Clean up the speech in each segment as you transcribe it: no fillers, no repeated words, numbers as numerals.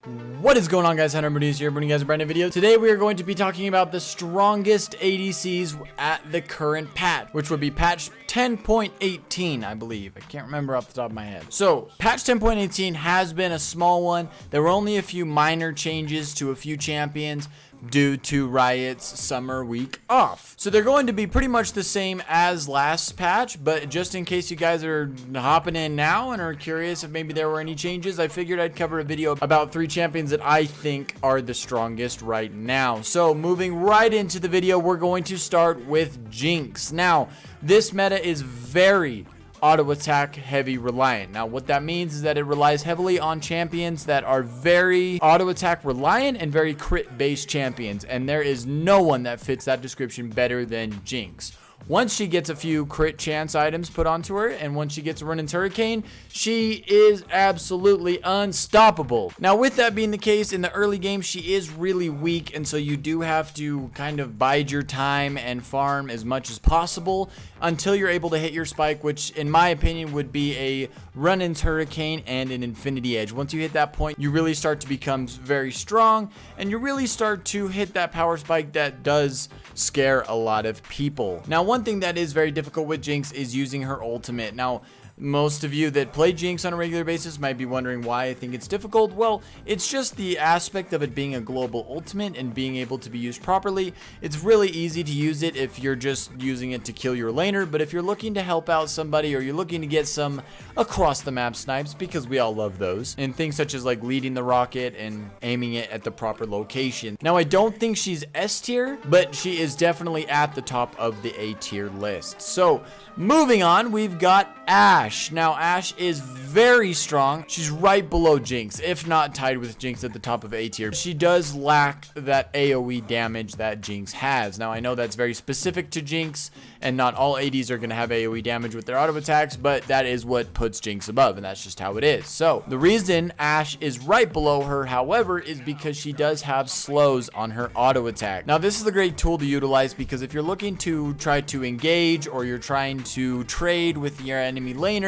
What is going on, guys? Hunter Moody's here, bringing you guys a brand new video. Today we are going to be talking about the strongest ADCs at the current patch, which would be patch 10.18, I believe. I can't remember off the top of my head. So patch 10.18 has been a small one. There were only a few minor changes to a few champions due to Riot's summer week off. So they're going to be pretty much the same as last patch, but just in case you guys are hopping in now and are curious if maybe there were any changes, I figured I'd cover a video about 3 champions that I think are the strongest right now. So moving right into the video, we're going to start with Jinx. Now, this meta is very auto attack heavy reliant. Now what that means is that it relies heavily on champions that are very auto attack reliant and very crit based champions, and there is no one that fits that description better than Jinx. Once she gets a few crit chance items put onto her, and once she gets a run into Hurricane, she is absolutely unstoppable. Now, with that being the case, in the early game, she is really weak, and so you do have to kind of bide your time and farm as much as possible until you're able to hit your spike, which in my opinion would be a run into Hurricane and an Infinity Edge. Once you hit that point, you really start to become very strong, and you really start to hit that power spike that does scare a lot of people. Now, one thing that is very difficult with Jinx is using her ultimate. Now, most of you that play Jinx on a regular basis might be wondering why I think it's difficult. Well, it's just the aspect of it being a global ultimate and being able to be used properly. It's really easy to use it if you're just using it to kill your laner, but if you're looking to help out somebody or you're looking to get some across the map snipes, because we all love those, and things such as like leading the rocket and aiming it at the proper location. Now, I don't think she's S tier, but she is definitely at the top of the A tier list. So moving on, we've got Ashe. Now, Ashe is very strong. She's right below Jinx, if not tied with Jinx at the top of A tier. She does lack that AoE damage that Jinx has. Now, I know that's very specific to Jinx, and not all ADs are going to have AoE damage with their auto attacks, but that is what puts Jinx above, and that's just how it is. So, the reason Ashe is right below her, however, is because she does have slows on her auto attack. Now, this is a great tool to utilize because if you're looking to try to engage or you're trying to trade with your enemy laner,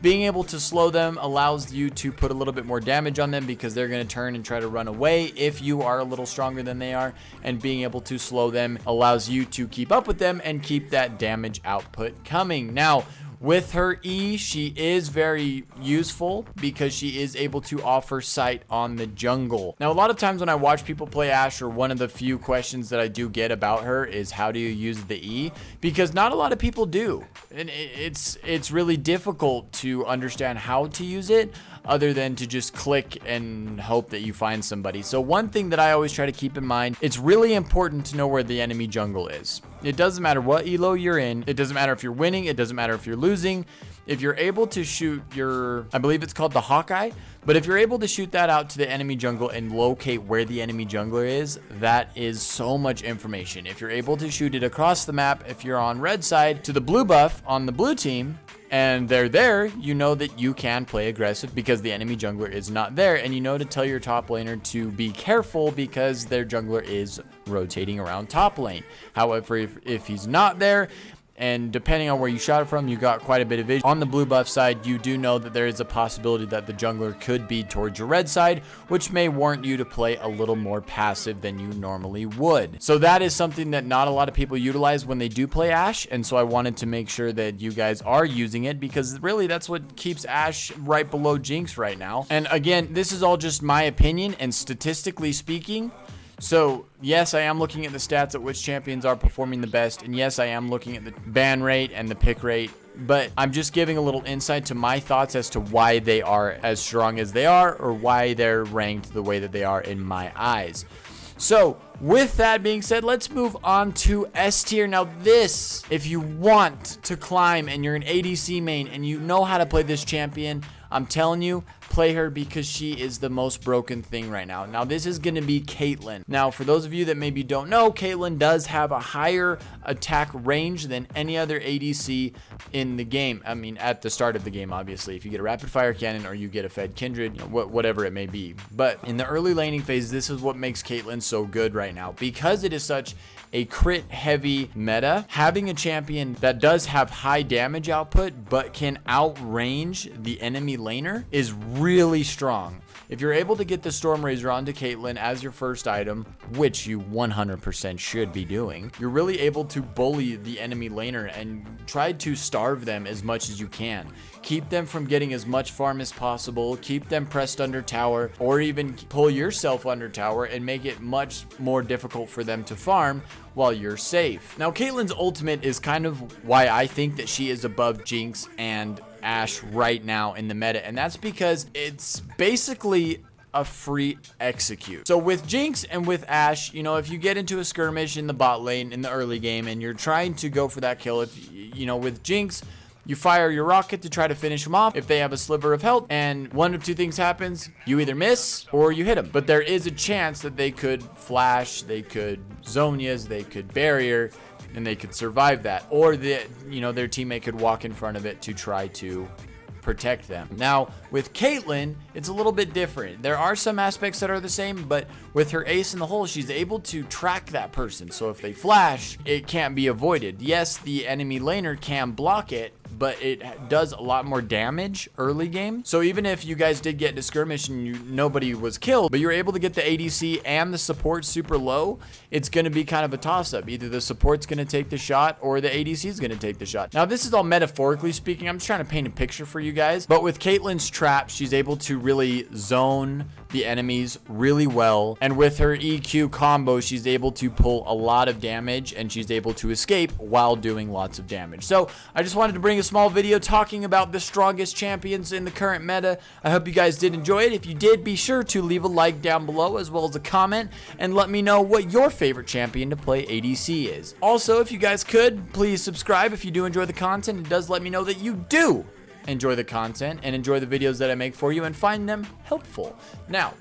being able to slow them allows you to put a little bit more damage on them because they're going to turn and try to run away if you are a little stronger than they are, and being able to slow them allows you to keep up with them and keep that damage output coming. Now, with her E, she is very useful because she is able to offer sight on the jungle. Now, a lot of times when I watch people play Ashe, or one of the few questions that I do get about her is how do you use the E? Because not a lot of people do. And it's really difficult to understand how to use it other than to just click and hope that you find somebody. So one thing that I always try to keep in mind, it's really important to know where the enemy jungle is. It doesn't matter what elo you're in. It doesn't matter if you're winning. It doesn't matter if you're losing. If you're able to shoot your, I believe it's called the Hawkeye, but if you're able to shoot that out to the enemy jungle and locate where the enemy jungler is, that is so much information. If you're able to shoot it across the map, if you're on red side to the blue buff on the blue team, and they're there, you know that you can play aggressive because the enemy jungler is not there, and you know to tell your top laner to be careful because their jungler is rotating around top lane. However, if he's not there, and depending on where you shot it from, you got quite a bit of vision. On the blue buff side, you do know that there is a possibility that the jungler could be towards your red side, which may warrant you to play a little more passive than you normally would. So that is something that not a lot of people utilize when they do play Ashe, and so I wanted to make sure that you guys are using it because really that's what keeps Ashe right below Jinx right now. And again, this is all just my opinion, and statistically speaking, so yes, I am looking at the stats at which champions are performing the best, and yes, I am looking at the ban rate and the pick rate, but I'm just giving a little insight to my thoughts as to why they are as strong as they are, or why they're ranked the way that they are in my eyes. So with that being said, let's move on to S tier. Now this, if you want to climb and you're an ADC main and you know how to play this champion, I'm telling you, play her because she is the most broken thing right now. Now, this is going to be Caitlyn. Now, for those of you that maybe don't know, Caitlyn does have a higher attack range than any other ADC in the game. I mean, at the start of the game, obviously. If you get a rapid fire cannon or you get a fed kindred, you know, whatever it may be. But in the early laning phase, this is what makes Caitlyn so good right now. Because it is such a crit heavy meta, having a champion that does have high damage output but can outrange the enemy laner is really strong. if you're able to get the Storm Razor onto Caitlyn as your first item, which you 100% should be doing, you're really able to bully the enemy laner and try to starve them as much as you can. Keep them from getting as much farm as possible, keep them pressed under tower, or even pull yourself under tower and make it much more difficult for them to farm while you're safe. Now, Caitlyn's ultimate is kind of why I think that she is above Jinx and Ashe right now in the meta, and that's because it's basically a free execute. So with Jinx and with Ashe, you know, if you get into a skirmish in the bot lane in the early game and you're trying to go for that kill, if you know, with Jinx, you fire your rocket to try to finish them off if they have a sliver of health, and one of two things happens: you either miss or you hit them. But there is a chance that they could flash, they could Zhonya's, they could barrier, and they could survive that, or their teammate could walk in front of it to try to protect them. Now with Caitlyn, it's a little bit different. There are some aspects that are the same, but with her ace in the hole, she's able to track that person. So if they flash, it can't be avoided. Yes, the enemy laner can block it, but it does a lot more damage early game. So even if you guys did get into skirmish and nobody was killed, but you're able to get the ADC and the support super low, it's going to be kind of a toss-up. Either the support's going to take the shot or the ADC is going to take the shot. Now this is all metaphorically speaking. I'm just trying to paint a picture for you guys. But with Caitlyn's trap, she's able to really zone the enemies really well, and with her EQ combo, she's able to pull a lot of damage and she's able to escape while doing lots of damage. So I just wanted to bring a small video talking about the strongest champions in the current meta. I hope you guys did enjoy it. If you did, be sure to leave a like down below as well as a comment and let me know what your favorite champion to play ADC is. Also, if you guys could, please subscribe if you do enjoy the content. It does let me know that you do enjoy the content and enjoy the videos that I make for you and find them helpful. Now,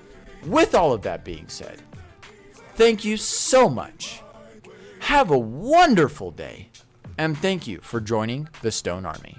with all of that being said, thank you so much. Have a wonderful day, and thank you for joining the Stone Army.